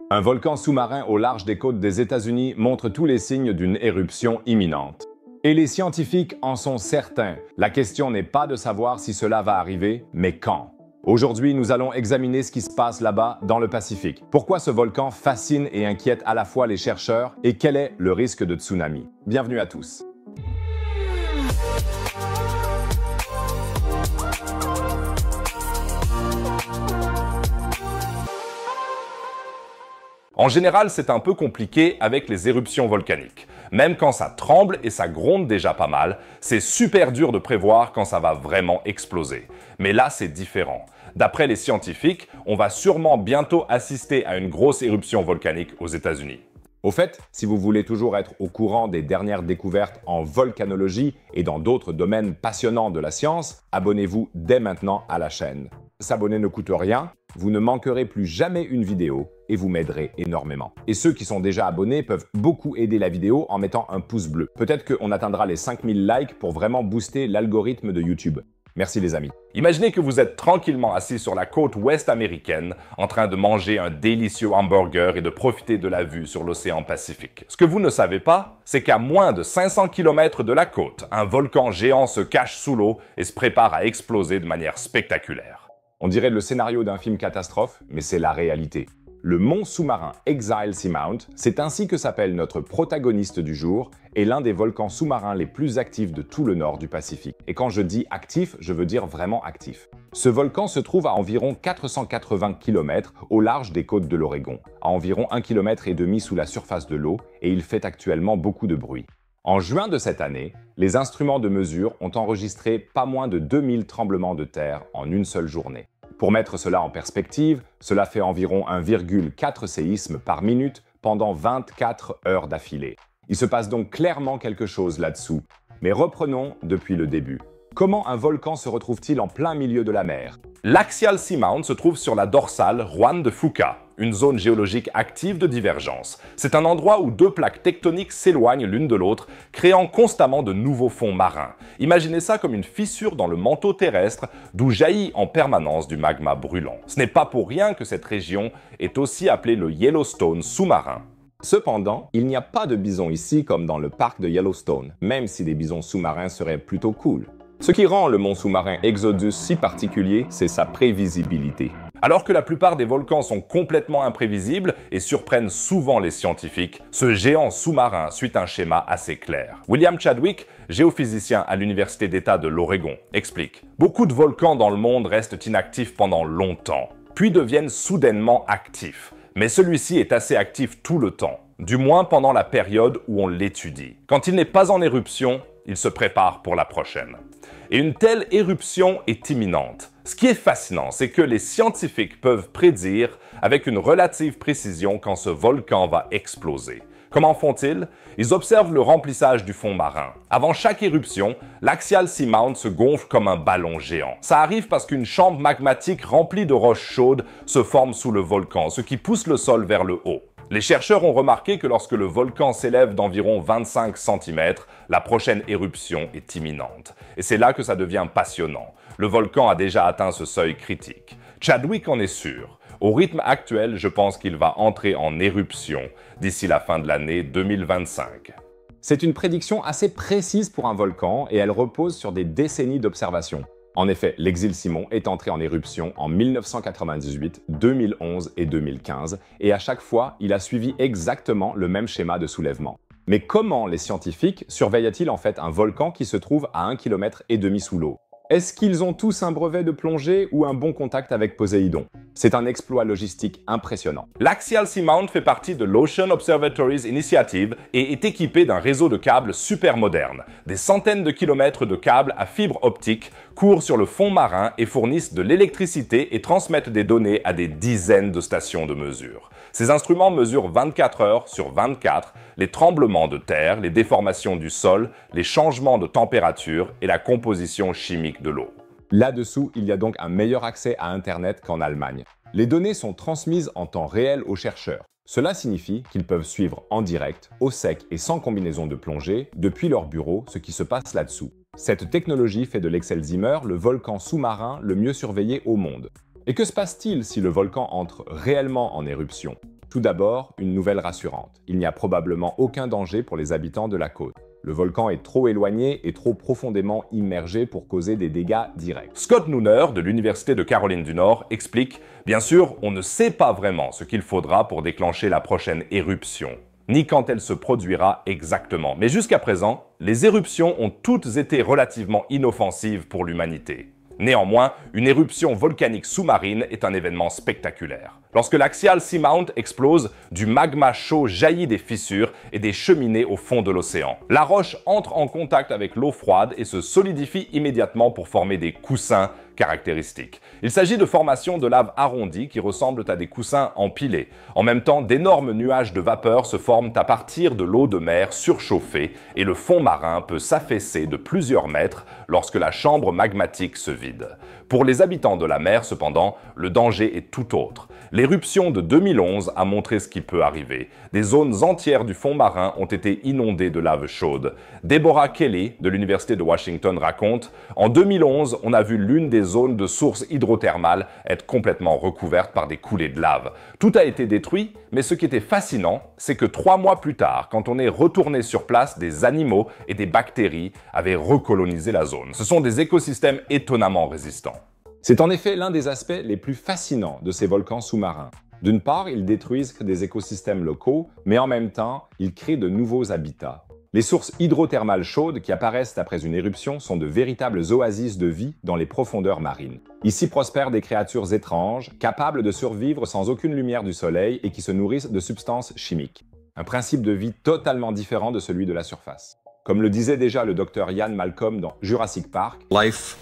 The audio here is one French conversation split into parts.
Un volcan sous-marin au large des côtes des États-Unis montre tous les signes d'une éruption imminente. Et les scientifiques en sont certains. La question n'est pas de savoir si cela va arriver, mais quand. Aujourd'hui, nous allons examiner ce qui se passe là-bas dans le Pacifique. Pourquoi ce volcan fascine et inquiète à la fois les chercheurs et quel est le risque de tsunami. Bienvenue à tous. En général, c'est un peu compliqué avec les éruptions volcaniques. Même quand ça tremble et ça gronde déjà pas mal, c'est super dur de prévoir quand ça va vraiment exploser. Mais là, c'est différent. D'après les scientifiques, on va sûrement bientôt assister à une grosse éruption volcanique aux États-Unis. Au fait, si vous voulez toujours être au courant des dernières découvertes en volcanologie et dans d'autres domaines passionnants de la science, abonnez-vous dès maintenant à la chaîne. S'abonner ne coûte rien, vous ne manquerez plus jamais une vidéo et vous m'aiderez énormément. Et ceux qui sont déjà abonnés peuvent beaucoup aider la vidéo en mettant un pouce bleu. Peut-être qu'on atteindra les 5000 likes pour vraiment booster l'algorithme de YouTube. Merci les amis. Imaginez que vous êtes tranquillement assis sur la côte ouest américaine, en train de manger un délicieux hamburger et de profiter de la vue sur l'océan Pacifique. Ce que vous ne savez pas, c'est qu'à moins de 500 km de la côte, un volcan géant se cache sous l'eau et se prépare à exploser de manière spectaculaire. On dirait le scénario d'un film catastrophe, mais c'est la réalité. Le mont sous-marin Exile Seamount, c'est ainsi que s'appelle notre protagoniste du jour, est l'un des volcans sous-marins les plus actifs de tout le nord du Pacifique. Et quand je dis actif, je veux dire vraiment actif. Ce volcan se trouve à environ 480 km au large des côtes de l'Oregon, à environ 1,5 km sous la surface de l'eau, et il fait actuellement beaucoup de bruit. En juin de cette année, les instruments de mesure ont enregistré pas moins de 2000 tremblements de terre en une seule journée. Pour mettre cela en perspective, cela fait environ 1,4 séismes par minute pendant 24 heures d'affilée. Il se passe donc clairement quelque chose là-dessous. Mais reprenons depuis le début. Comment un volcan se retrouve-t-il en plein milieu de la mer? L'Axial Seamount se trouve sur la dorsale Juan de Fuca, une zone géologique active de divergence. C'est un endroit où deux plaques tectoniques s'éloignent l'une de l'autre, créant constamment de nouveaux fonds marins. Imaginez ça comme une fissure dans le manteau terrestre, d'où jaillit en permanence du magma brûlant. Ce n'est pas pour rien que cette région est aussi appelée le Yellowstone sous-marin. Cependant, il n'y a pas de bisons ici comme dans le parc de Yellowstone, même si des bisons sous-marins seraient plutôt cool. Ce qui rend le mont sous-marin Exodus si particulier, c'est sa prévisibilité. Alors que la plupart des volcans sont complètement imprévisibles et surprennent souvent les scientifiques, ce géant sous-marin suit un schéma assez clair. William Chadwick, géophysicien à l'Université d'État de l'Oregon, explique « Beaucoup de volcans dans le monde restent inactifs pendant longtemps, puis deviennent soudainement actifs. Mais celui-ci est assez actif tout le temps, du moins pendant la période où on l'étudie. Quand il n'est pas en éruption, il se prépare pour la prochaine. » Et une telle éruption est imminente. Ce qui est fascinant, c'est que les scientifiques peuvent prédire avec une relative précision quand ce volcan va exploser. Comment font-ils? Ils observent le remplissage du fond marin. Avant chaque éruption, l'Axial Seamount se gonfle comme un ballon géant. Ça arrive parce qu'une chambre magmatique remplie de roches chaudes se forme sous le volcan, ce qui pousse le sol vers le haut. Les chercheurs ont remarqué que lorsque le volcan s'élève d'environ 25 cm, la prochaine éruption est imminente. Et c'est là que ça devient passionnant. Le volcan a déjà atteint ce seuil critique. Chadwick en est sûr. Au rythme actuel, je pense qu'il va entrer en éruption d'ici la fin de l'année 2025. C'est une prédiction assez précise pour un volcan et elle repose sur des décennies d'observation. En effet, l'Exil Simon est entré en éruption en 1998, 2011 et 2015, et à chaque fois, il a suivi exactement le même schéma de soulèvement. Mais comment les scientifiques surveillaient-ils en fait un volcan qui se trouve à 1,5 km sous l'eau? Est-ce qu'ils ont tous un brevet de plongée ou un bon contact avec Poséidon? C'est un exploit logistique impressionnant. L'Axial Seamount fait partie de l'Ocean Observatories Initiative et est équipé d'un réseau de câbles super moderne. Des centaines de kilomètres de câbles à fibre optique courent sur le fond marin et fournissent de l'électricité et transmettent des données à des dizaines de stations de mesure. Ces instruments mesurent 24 heures sur 24 les tremblements de terre, les déformations du sol, les changements de température et la composition chimique de l'eau. Là-dessous, il y a donc un meilleur accès à Internet qu'en Allemagne. Les données sont transmises en temps réel aux chercheurs. Cela signifie qu'ils peuvent suivre en direct, au sec et sans combinaison de plongée, depuis leur bureau, ce qui se passe là-dessous. Cette technologie fait de l'Excelsior le volcan sous-marin le mieux surveillé au monde. Et que se passe-t-il si le volcan entre réellement en éruption? Tout d'abord, une nouvelle rassurante. Il n'y a probablement aucun danger pour les habitants de la côte. Le volcan est trop éloigné et trop profondément immergé pour causer des dégâts directs. Scott Nooner, de l'Université de Caroline du Nord, explique « Bien sûr, on ne sait pas vraiment ce qu'il faudra pour déclencher la prochaine éruption, ni quand elle se produira exactement. Mais jusqu'à présent, les éruptions ont toutes été relativement inoffensives pour l'humanité. Néanmoins, une éruption volcanique sous-marine est un événement spectaculaire. Lorsque l'Axial Seamount explose, du magma chaud jaillit des fissures et des cheminées au fond de l'océan. La roche entre en contact avec l'eau froide et se solidifie immédiatement pour former des coussins caractéristiques. Il s'agit de formations de lave arrondies qui ressemblent à des coussins empilés. En même temps, d'énormes nuages de vapeur se forment à partir de l'eau de mer surchauffée et le fond marin peut s'affaisser de plusieurs mètres lorsque la chambre magmatique se vide. Pour les habitants de la mer, cependant, le danger est tout autre. L'éruption de 2011 a montré ce qui peut arriver. Des zones entières du fond marin ont été inondées de lave chaude. Deborah Kelly, de l'Université de Washington, raconte « En 2011, on a vu l'une des zones de sources hydrothermales être complètement recouverte par des coulées de lave. Tout a été détruit, mais ce qui était fascinant, c'est que 3 mois plus tard, quand on est retourné sur place, des animaux et des bactéries avaient recolonisé la zone. Ce sont des écosystèmes étonnamment résistants. » C'est en effet l'un des aspects les plus fascinants de ces volcans sous-marins. D'une part, ils détruisent des écosystèmes locaux, mais en même temps, ils créent de nouveaux habitats. Les sources hydrothermales chaudes qui apparaissent après une éruption sont de véritables oasis de vie dans les profondeurs marines. Ici prospèrent des créatures étranges, capables de survivre sans aucune lumière du soleil et qui se nourrissent de substances chimiques. Un principe de vie totalement différent de celui de la surface. Comme le disait déjà le docteur Ian Malcolm dans Jurassic Park, Life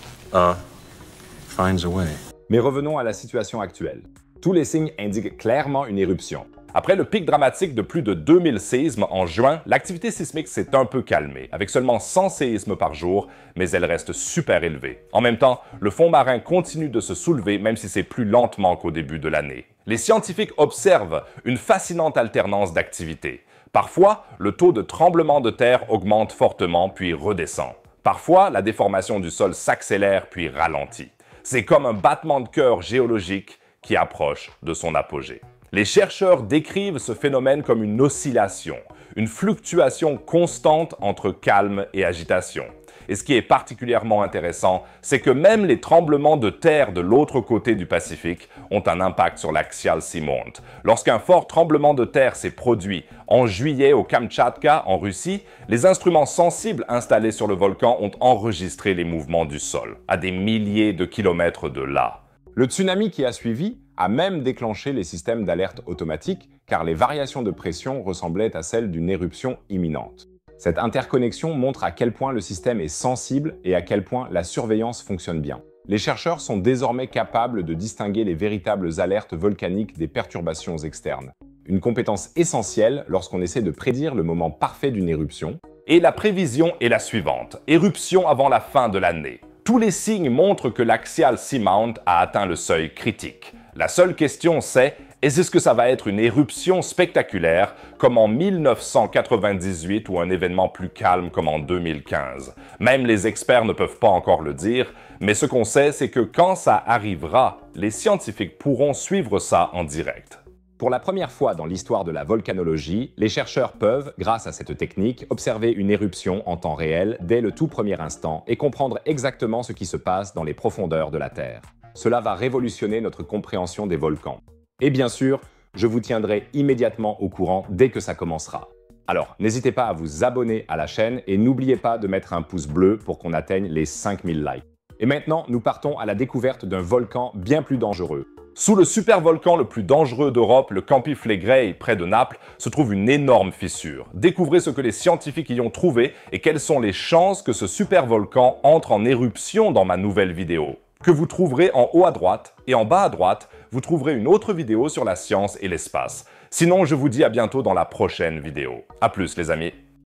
finds a way. Mais revenons à la situation actuelle. Tous les signes indiquent clairement une éruption. Après le pic dramatique de plus de 2000 séismes en juin, l'activité sismique s'est un peu calmée, avec seulement 100 séismes par jour, mais elle reste super élevée. En même temps, le fond marin continue de se soulever, même si c'est plus lentement qu'au début de l'année. Les scientifiques observent une fascinante alternance d'activités. Parfois, le taux de tremblement de terre augmente fortement puis redescend. Parfois, la déformation du sol s'accélère puis ralentit. C'est comme un battement de cœur géologique qui approche de son apogée. Les chercheurs décrivent ce phénomène comme une oscillation, une fluctuation constante entre calme et agitation. Et ce qui est particulièrement intéressant, c'est que même les tremblements de terre de l'autre côté du Pacifique ont un impact sur l'Axial Seamount. Lorsqu'un fort tremblement de terre s'est produit en juillet au Kamtchatka, en Russie, les instruments sensibles installés sur le volcan ont enregistré les mouvements du sol, à des milliers de kilomètres de là. Le tsunami qui a suivi a même déclenché les systèmes d'alerte automatique car les variations de pression ressemblaient à celles d'une éruption imminente. Cette interconnexion montre à quel point le système est sensible et à quel point la surveillance fonctionne bien. Les chercheurs sont désormais capables de distinguer les véritables alertes volcaniques des perturbations externes. Une compétence essentielle lorsqu'on essaie de prédire le moment parfait d'une éruption. Et la prévision est la suivante. Éruption avant la fin de l'année. Tous les signes montrent que l'Axial Seamount a atteint le seuil critique. La seule question c'est, est-ce que ça va être une éruption spectaculaire comme en 1998 ou un événement plus calme comme en 2015? Même les experts ne peuvent pas encore le dire, mais ce qu'on sait, c'est que quand ça arrivera, les scientifiques pourront suivre ça en direct. Pour la première fois dans l'histoire de la volcanologie, les chercheurs peuvent, grâce à cette technique, observer une éruption en temps réel dès le tout premier instant et comprendre exactement ce qui se passe dans les profondeurs de la Terre. Cela va révolutionner notre compréhension des volcans. Et bien sûr, je vous tiendrai immédiatement au courant dès que ça commencera. Alors, n'hésitez pas à vous abonner à la chaîne et n'oubliez pas de mettre un pouce bleu pour qu'on atteigne les 5000 likes. Et maintenant, nous partons à la découverte d'un volcan bien plus dangereux. Sous le supervolcan le plus dangereux d'Europe, le Campi Flegrei, près de Naples, se trouve une énorme fissure. Découvrez ce que les scientifiques y ont trouvé et quelles sont les chances que ce supervolcan entre en éruption dans ma nouvelle vidéo, que vous trouverez en haut à droite, et en bas à droite, vous trouverez une autre vidéo sur la science et l'espace. Sinon, je vous dis à bientôt dans la prochaine vidéo. À plus les amis.